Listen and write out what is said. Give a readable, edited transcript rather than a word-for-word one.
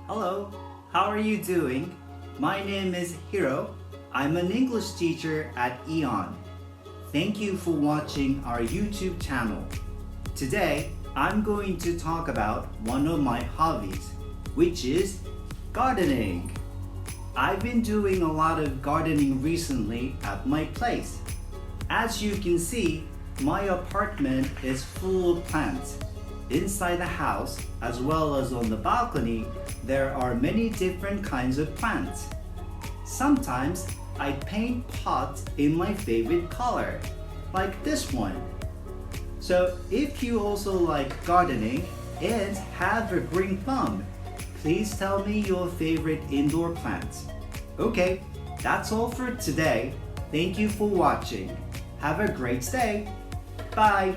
Hello, how are you doing? My name is Hiro. I'm an English teacher at Eon. Thank you for watching our YouTube channel. Today, I'm going to talk about one of my hobbies, which is gardening. I've been doing a lot of gardening recently at my place. As you can see, my apartment is full of plants. Inside the house, as well as on the balcony, there are many different kinds of plants. Sometimes I paint pots in my favorite color, like this one. So if you also like gardening and have a green thumb, please tell me your favorite indoor plants. Okay, that's all for today. Thank you for watching. Have a great day. Bye.